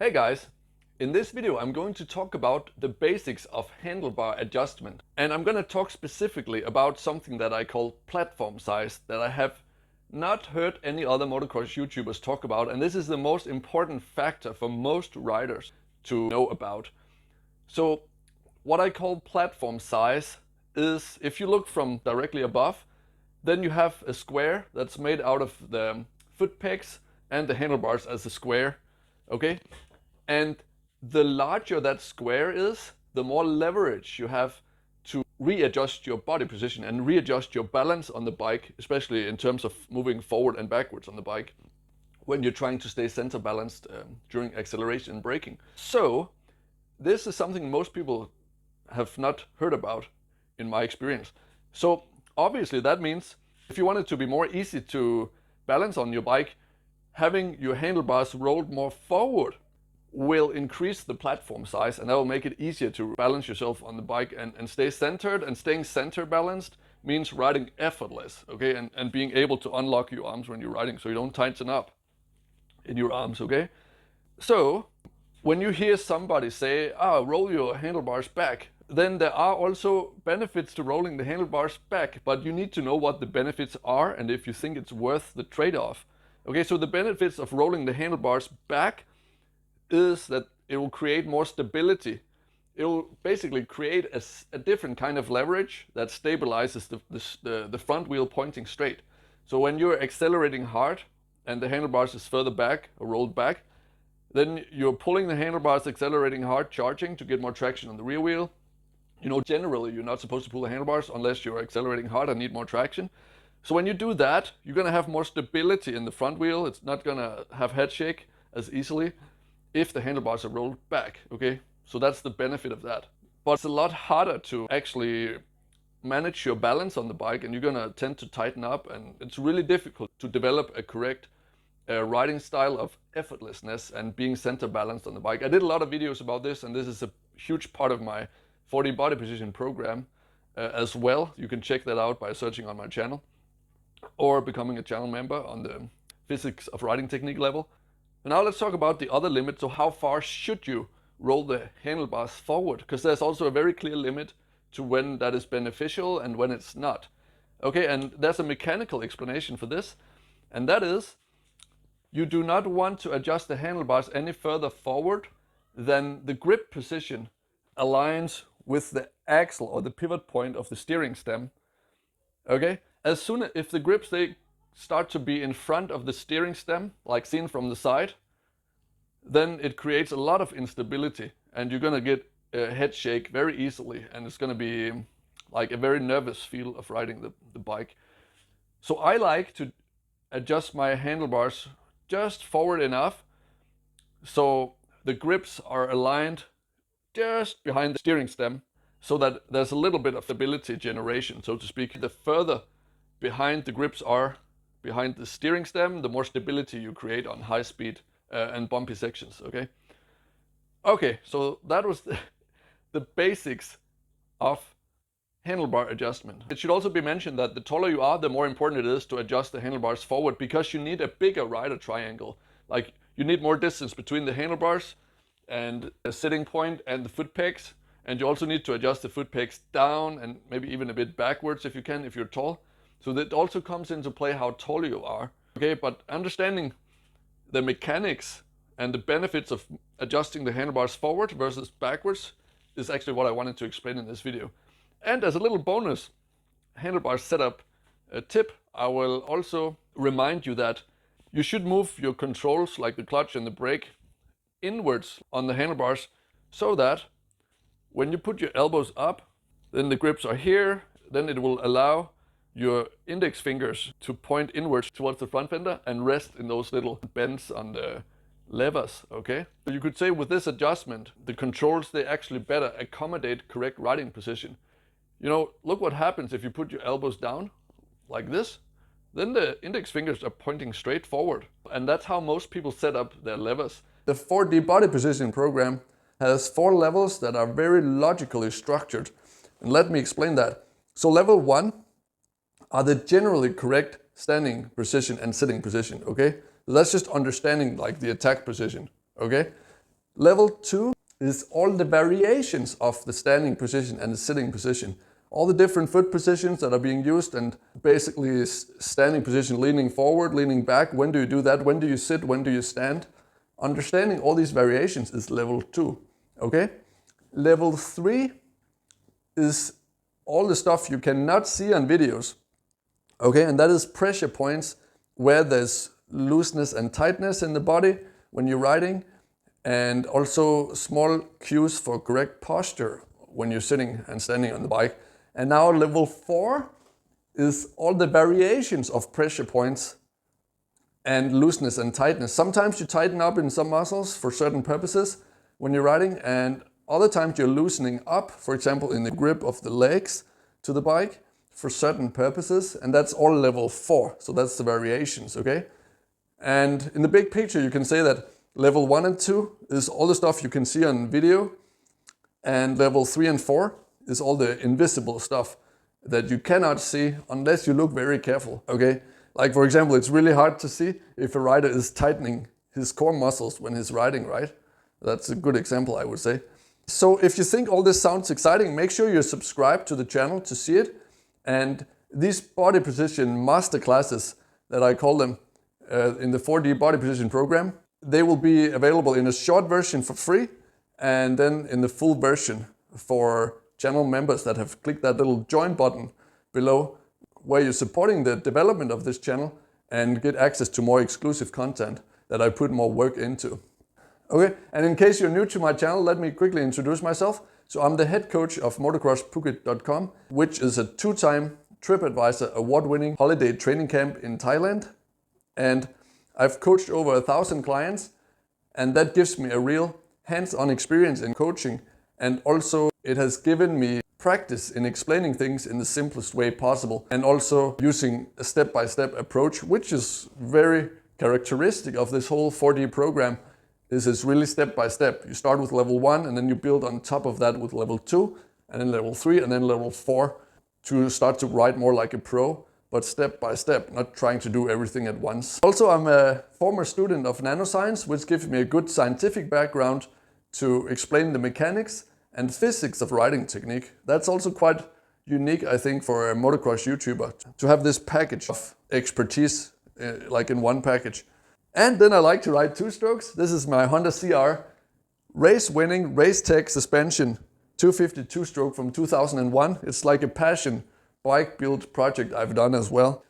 Hey guys, in this video I'm going to talk about the basics of handlebar adjustment, and I'm going to talk specifically about something that I call platform size that I have not heard any other motocross YouTubers talk about, and this is the most important factor for most riders to know about. So what I call platform size is, if you look from directly above, then you have a square that's made out of the foot pegs and the handlebars as a square, okay? And the larger that square is, the more leverage you have to readjust your body position and readjust your balance on the bike, especially in terms of moving forward and backwards on the bike when you're trying to stay center balanced during acceleration and braking. So this is something most people have not heard about in my experience. So obviously that means if you want it to be more easy to balance on your bike, having your handlebars rolled more forward will increase the platform size, and that will make it easier to balance yourself on the bike and stay centered. And staying center balanced means riding effortless, okay? And being able to unlock your arms when you're riding so you don't tighten up in your arms, okay? So when you hear somebody say, roll your handlebars back, then there are also benefits to rolling the handlebars back, but you need to know what the benefits are and if you think it's worth the trade-off. Okay, so the benefits of rolling the handlebars back is that it will create more stability. It will basically create a different kind of leverage that stabilizes the front wheel pointing straight. So when you're accelerating hard and the handlebars is further back or rolled back, then you're pulling the handlebars, accelerating hard, charging to get more traction on the rear wheel. You know, generally you're not supposed to pull the handlebars unless you're accelerating hard and need more traction. So when you do that, you're gonna have more stability in the front wheel. It's not gonna have head shake as easily if the handlebars are rolled back, okay? So that's the benefit of that. But it's a lot harder to actually manage your balance on the bike, and you're gonna tend to tighten up, and it's really difficult to develop a correct riding style of effortlessness and being center balanced on the bike. I did a lot of videos about this, and this is a huge part of my 4D body position program as well. You can check that out by searching on my channel or becoming a channel member on the physics of riding technique level. And now let's talk about the other limit. So how far should you roll the handlebars forward? Because there's also a very clear limit to when that is beneficial and when it's not. Okay, and there's a mechanical explanation for this, and that is you do not want to adjust the handlebars any further forward than the grip position aligns with the axle or the pivot point of the steering stem. Okay, as soon as if the grips they start to be in front of the steering stem, like seen from the side, then it creates a lot of instability and you're gonna get a head shake very easily, and it's gonna be like a very nervous feel of riding the bike. So I like to adjust my handlebars just forward enough so the grips are aligned just behind the steering stem, so that there's a little bit of stability generation, so to speak. The further behind the grips are behind the steering stem, the more stability you create on high speed and bumpy sections, okay? Okay, so that was the basics of handlebar adjustment. It should also be mentioned that the taller you are, the more important it is to adjust the handlebars forward, because you need a bigger rider triangle. Like, you need more distance between the handlebars and the sitting point and the foot pegs, and you also need to adjust the foot pegs down and maybe even a bit backwards if you can, if you're tall. So that also comes into play how tall you are, okay? But understanding the mechanics and the benefits of adjusting the handlebars forward versus backwards is actually what I wanted to explain in this video. And as a little bonus handlebar setup tip, I will also remind you that you should move your controls, like the clutch and the brake, inwards on the handlebars, so that when you put your elbows up, then the grips are here, then it will allow your index fingers to point inwards towards the front fender and rest in those little bends on the levers, okay? So you could say with this adjustment, the controls, they actually better accommodate correct riding position. You know, look what happens if you put your elbows down like this, then the index fingers are pointing straight forward. And that's how most people set up their levers. The 4D body positioning program has 4 levels that are very logically structured. And let me explain that. So level 1 are the generally correct standing position and sitting position, okay? So that's just understanding like the attack position, okay? Level 2 is all the variations of the standing position and the sitting position. All the different foot positions that are being used, and basically standing position, leaning forward, leaning back. When do you do that? When do you sit? When do you stand? Understanding all these variations is level 2. Okay? Level 3 is all the stuff you cannot see on videos. Okay, and that is pressure points where there's looseness and tightness in the body when you're riding, and also small cues for correct posture when you're sitting and standing on the bike. And now level 4 is all the variations of pressure points and looseness and tightness. Sometimes you tighten up in some muscles for certain purposes when you're riding, and other times you're loosening up, for example in the grip of the legs to the bike for certain purposes, and that's all level 4. So that's the variations, okay? And in the big picture you can say that level 1 and 2 is all the stuff you can see on video, and level 3 and 4 is all the invisible stuff that you cannot see unless you look very careful, okay? Like for example, it's really hard to see if a rider is tightening his core muscles when he's riding, right? That's a good example, I would say. So if you think all this sounds exciting, make sure you subscribe to the channel to see it. And these body position masterclasses that I call them in the 4D body position program, they will be available in a short version for free, and then in the full version for channel members that have clicked that little join button below, where you're supporting the development of this channel and get access to more exclusive content that I put more work into. Okay, and in case you're new to my channel, let me quickly introduce myself. So I'm the head coach of motocrossphuket.com, which is a 2-time TripAdvisor award-winning holiday training camp in Thailand. And I've coached over 1,000 clients, and that gives me a real hands-on experience in coaching. And also it has given me practice in explaining things in the simplest way possible, and also using a step-by-step approach, which is very characteristic of this whole 4D program. This is really step by step. You start with level 1 and then you build on top of that with level 2 and then level 3 and then level 4 to start to ride more like a pro, but step by step, not trying to do everything at once. Also, I'm a former student of nanoscience, which gives me a good scientific background to explain the mechanics and physics of riding technique. That's also quite unique, I think, for a motocross YouTuber to have this package of expertise like in one package. And then I like to ride 2-strokes. This is my Honda CR race-winning, race-tech suspension 250 2-stroke from 2001. It's like a passion bike build project I've done as well.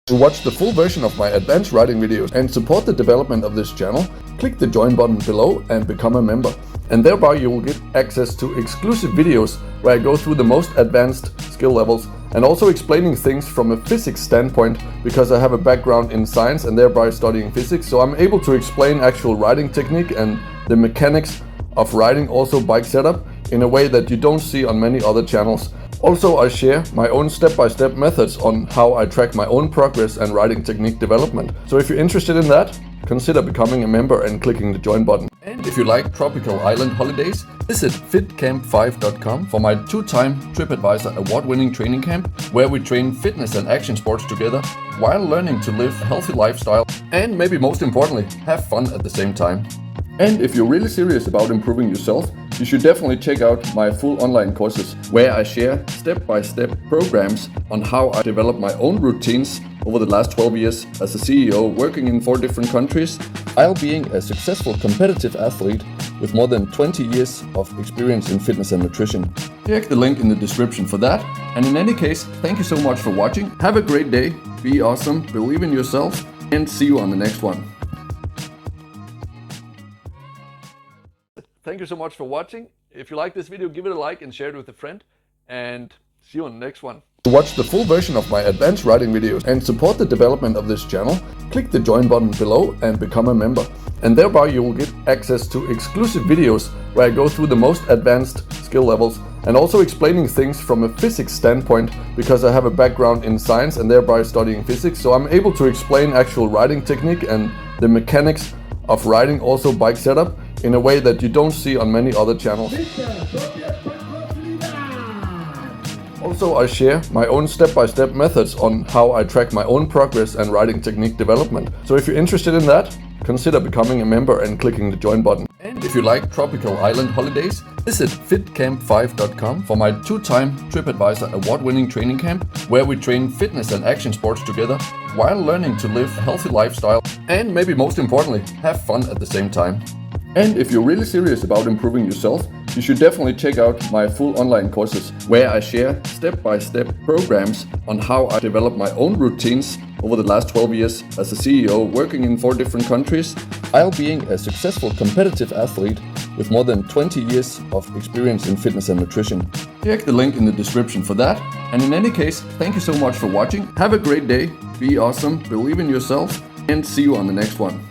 To watch the full version of my advanced riding videos and support the development of this channel, click the join button below and become a member. And thereby you will get access to exclusive videos where I go through the most advanced skill levels and also explaining things from a physics standpoint, because I have a background in science and thereby studying physics. So I'm able to explain actual riding technique and the mechanics of riding, also bike setup, in a way that you don't see on many other channels. Also, I share my own step-by-step methods on how I track my own progress and riding technique development. So if you're interested in that, consider becoming a member and clicking the join button. And if you like tropical island holidays, visit fitcamp5.com for my 2-time TripAdvisor award-winning training camp, where we train fitness and action sports together while learning to live a healthy lifestyle and, maybe most importantly, have fun at the same time. And if you're really serious about improving yourself, you should definitely check out my full online courses, where I share step-by-step programs on how I develop my own routines over the last 12 years as a CEO working in 4 different countries, while being a successful competitive athlete with more than 20 years of experience in fitness and nutrition. Check the link in the description for that. And in any case, thank you so much for watching. Have a great day, be awesome, believe in yourself, and see you on the next one. Thank you so much for watching. If you like this video, give it a like and share it with a friend, and see you on the next one. To watch the full version of my advanced riding videos and support the development of this channel, click the join button below and become a member. And thereby you will get access to exclusive videos where I go through the most advanced skill levels and also explaining things from a physics standpoint, because I have a background in science and thereby studying physics, so I'm able to explain actual riding technique and the mechanics of riding, also bike setup, in a way that you don't see on many other channels. Also, I share my own step-by-step methods on how I track my own progress and riding technique development. So if you're interested in that, consider becoming a member and clicking the join button. And if you like tropical island holidays, visit fitcamp5.com for my 2-time TripAdvisor award-winning training camp, where we train fitness and action sports together while learning to live a healthy lifestyle and, maybe most importantly, have fun at the same time. And if you're really serious about improving yourself, you should definitely check out my full online courses, where I share step-by-step programs on how I developed my own routines over the last 12 years as a CEO, working in 4 different countries, while being a successful competitive athlete with more than 20 years of experience in fitness and nutrition. Check the link in the description for that. And in any case, thank you so much for watching. Have a great day, be awesome, believe in yourself, and see you on the next one.